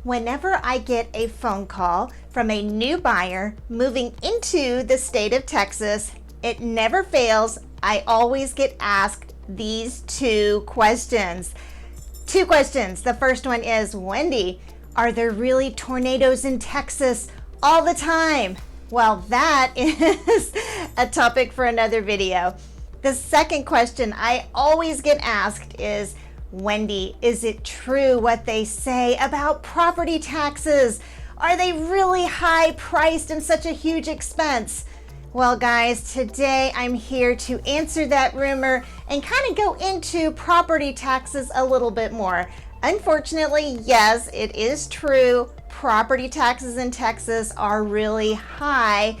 Whenever I get a phone call from a new buyer moving into the state of Texas, it never fails. I always get asked these two questions. The first one is, Wendy, are there really tornadoes in Texas all the time? Well, that is a topic for another video. The second question I always get asked is, Wendy, is it true what they say about property taxes? Are they really high priced and such a huge expense? Well, guys, today I'm here to answer that rumor and kind of go into property taxes a little bit more. Unfortunately, yes, it is true. Property taxes in Texas are really high,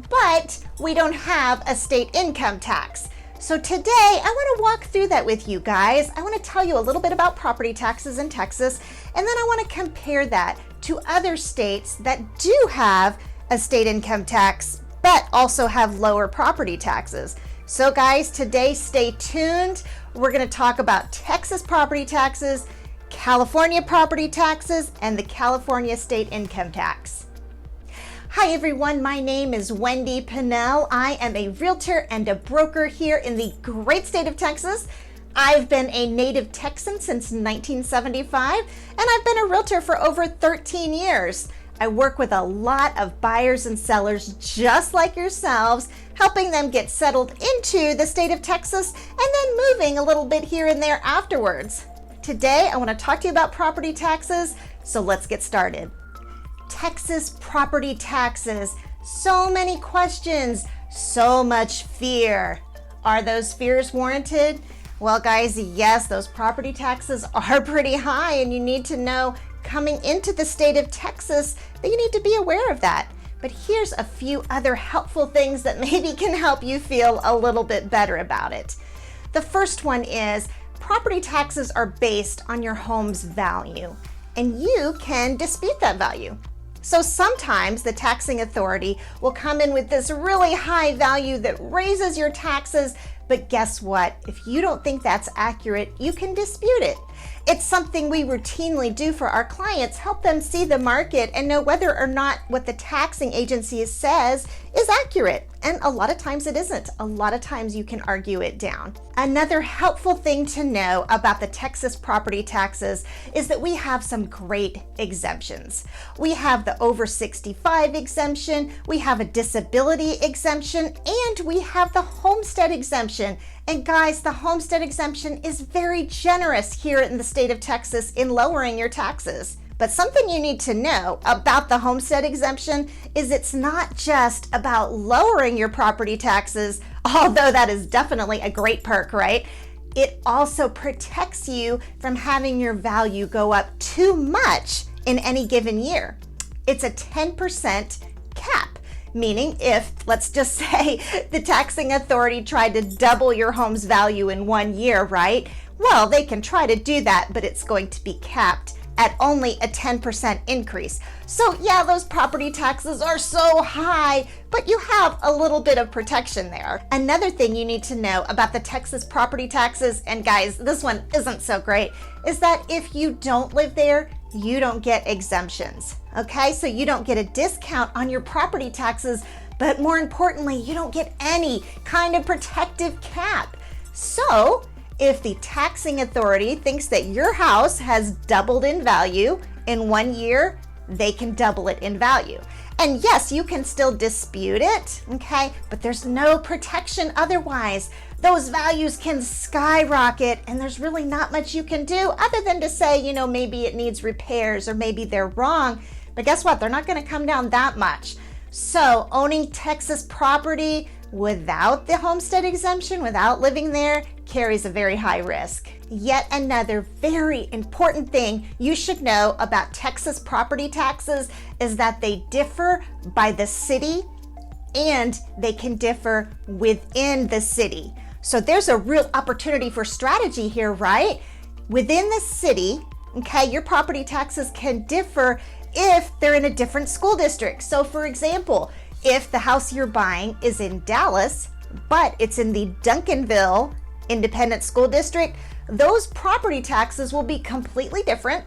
but we don't have a state income tax. So today I want to walk through that with you guys. I want to tell you a little bit about property taxes in Texas, and then I want to compare that to other states that do have a state income tax, but also have lower property taxes. So guys, today stay tuned. We're going to talk about Texas property taxes, California property taxes, and the California state income tax. Hi everyone, my name is Wendy Pinnell. I am a realtor and a broker here in the great state of Texas. I've been a native Texan since 1975, and I've been a realtor for over 13 years. I work with a lot of buyers and sellers just like yourselves, helping them get settled into the state of Texas and then moving a little bit here and there afterwards. Today, I want to talk to you about property taxes, so let's get started. Texas property taxes. So many questions, so much fear. Are those fears warranted? Well, guys, yes, those property taxes are pretty high, and you need to know coming into the state of Texas that you need to be aware of that. But here's a few other helpful things that maybe can help you feel a little bit better about it. The first one is property taxes are based on your home's value, and you can dispute that value. So sometimes the taxing authority will come in with this really high value that raises your taxes, but guess what? If you don't think that's accurate, you can dispute it. It's something we routinely do for our clients, help them see the market and know whether or not what the taxing agency says is accurate. And a lot of times it isn't. A lot of times you can argue it down. Another helpful thing to know about the Texas property taxes is that we have some great exemptions. We have the over 65 exemption, we have a disability exemption, and we have the homestead exemption. And guys, the homestead exemption is very generous here in the state of Texas in lowering your taxes. But something you need to know about the homestead exemption is it's not just about lowering your property taxes, although that is definitely a great perk, right? It also protects you from having your value go up too much in any given year. It's a 10% cap. Meaning if, let's just say, the taxing authority tried to double your home's value in 1 year, right? Well, they can try to do that, but it's going to be capped at only a 10% increase. So yeah, those property taxes are so high, but you have a little bit of protection there. Another thing you need to know about the Texas property taxes, and guys, this one isn't so great, is that if you don't live there, you don't get exemptions. Okay, so you don't get a discount on your property taxes, but more importantly, you don't get any kind of protective cap. So if the taxing authority thinks that your house has doubled in value in 1 year, they can double it in value. And yes, you can still dispute it, okay, but there's no protection otherwise. Those values can skyrocket, and there's really not much you can do other than to say, you know, maybe it needs repairs or maybe they're wrong. But guess what? They're not going to come down that much. So owning Texas property without the homestead exemption, without living there, carries a very high risk. Yet another very important thing you should know about Texas property taxes is that they differ by the city and they can differ within the city. So there's a real opportunity for strategy here, right? Within the city, okay, your property taxes can differ if they're in a different school district. So for example, if the house you're buying is in Dallas, but it's in the Duncanville Independent School District, those property taxes will be completely different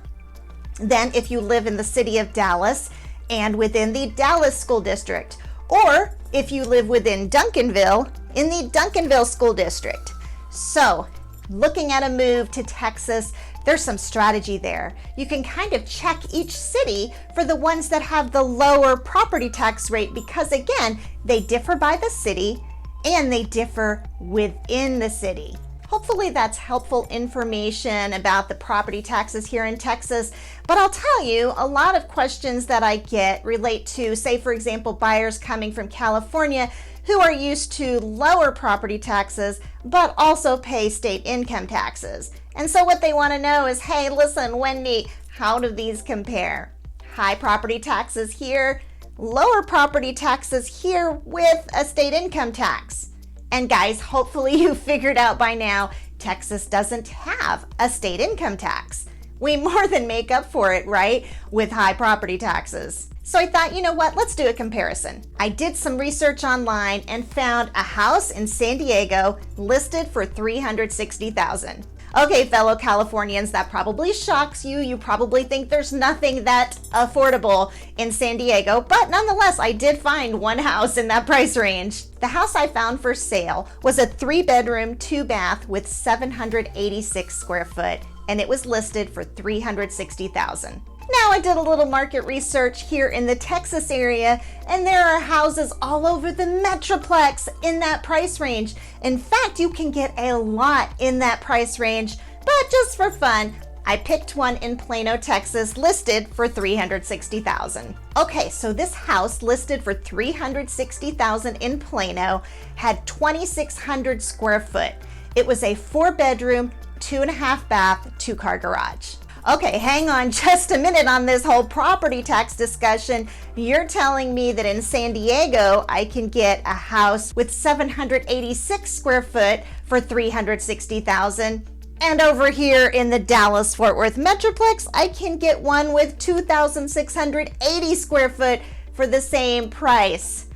than if you live in the city of Dallas and within the Dallas School District, or if you live within Duncanville in the Duncanville School District. So, looking at a move to Texas, there's some strategy there. You can kind of check each city for the ones that have the lower property tax rate because, again, they differ by the city and they differ within the city. Hopefully that's helpful information about the property taxes here in Texas. But I'll tell you, a lot of questions that I get relate to, say, for example, buyers coming from California who are used to lower property taxes, but also pay state income taxes. And so what they want to know is, hey, listen, Wendy, how do these compare? High property taxes here, lower property taxes here with a state income tax. And guys, hopefully you figured out by now, Texas doesn't have a state income tax. We more than make up for it, right? With high property taxes. So I thought, you know what, let's do a comparison. I did some research online and found a house in San Diego listed for $360,000. Okay, fellow Californians, that probably shocks you. You probably think there's nothing that affordable in San Diego, but nonetheless, I did find one house in that price range. The house I found for sale was a 3-bedroom, 2-bath with 786 square foot, and it was listed for $360,000. Now, I did a little market research here in the Texas area, and there are houses all over the Metroplex in that price range. In fact, you can get a lot in that price range, but just for fun, I picked one in Plano, Texas, listed for $360,000. Okay, so this house listed for $360,000 in Plano had 2,600 square foot. It was a 4-bedroom, 2.5-bath, 2-car garage. Okay, hang on just a minute on this whole property tax discussion. You're telling me that in San Diego, I can get a house with 786 square foot for $360,000. And over here in the Dallas-Fort Worth Metroplex, I can get one with 2,680 square foot for the same price.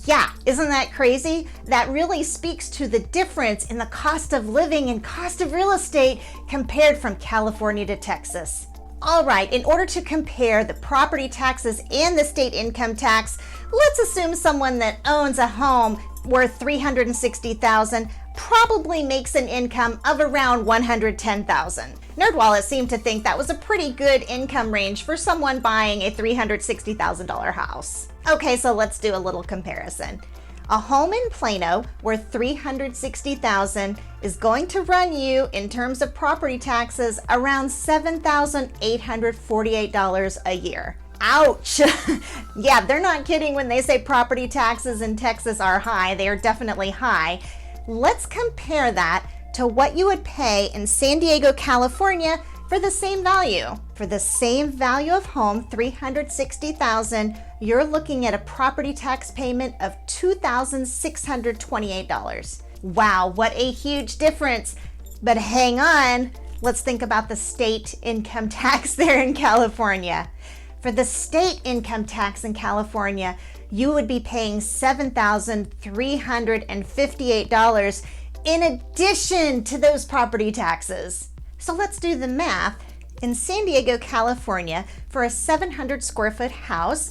Yeah, isn't that crazy? That really speaks to the difference in the cost of living and cost of real estate compared from California to Texas. All right, in order to compare the property taxes and the state income tax, let's assume someone that owns a home worth $360,000 probably makes an income of around $110,000. NerdWallet seemed to think that was a pretty good income range for someone buying a $360,000 house. Okay, so let's do a little comparison. A home in Plano worth $360,000 is going to run you, in terms of property taxes, around $7,848 a year. Ouch! Yeah, they're not kidding when they say property taxes in Texas are high. They are definitely high. Let's compare that to what you would pay in San Diego, California for the same value. For the same value of home, $360,000, you're looking at a property tax payment of $2,628. Wow, what a huge difference. But hang on, let's think about the state income tax there in California. For the state income tax in California, you would be paying $7,358 in addition to those property taxes. So let's do the math. In San Diego, California, for a 700 square foot house,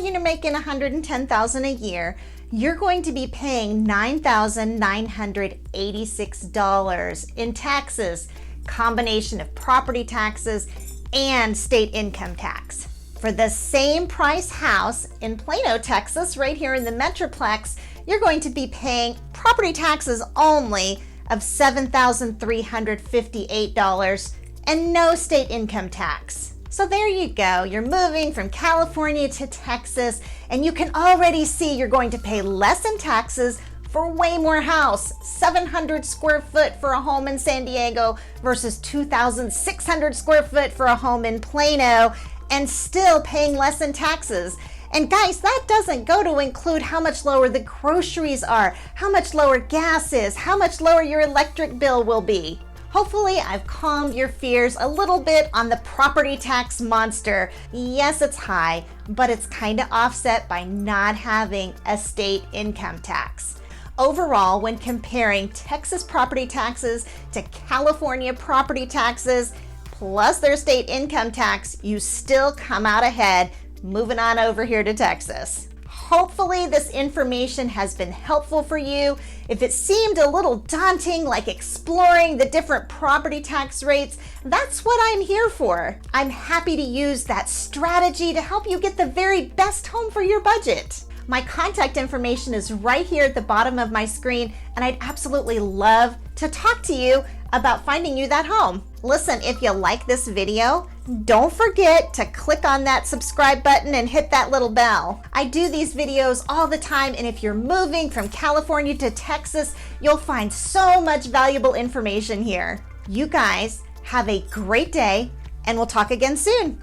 you're making $110,000 a year. You're going to be paying $9,986 in taxes, combination of property taxes and state income tax. For the same price house in Plano, Texas, right here in the Metroplex, you're going to be paying property taxes only of $7,358 and no state income tax. So there you go. You're moving from California to Texas, and you can already see you're going to pay less in taxes for way more house. 700 square foot for a home in San Diego versus 2,600 square foot for a home in Plano, and still paying less in taxes. And guys, that doesn't go to include how much lower the groceries are, how much lower gas is, how much lower your electric bill will be. Hopefully, I've calmed your fears a little bit on the property tax monster. Yes, it's high, but it's kind of offset by not having a state income tax. Overall, when comparing Texas property taxes to California property taxes, plus their state income tax, you still come out ahead moving on over here to Texas. Hopefully this information has been helpful for you. If it seemed a little daunting, like exploring the different property tax rates, that's what I'm here for. I'm happy to use that strategy to help you get the very best home for your budget. My contact information is right here at the bottom of my screen, and I'd absolutely love to talk to you about finding you that home. Listen, if you like this video, don't forget to click on that subscribe button and hit that little bell. I do these videos all the time, and if you're moving from California to Texas, you'll find so much valuable information here. You guys have a great day, and we'll talk again soon.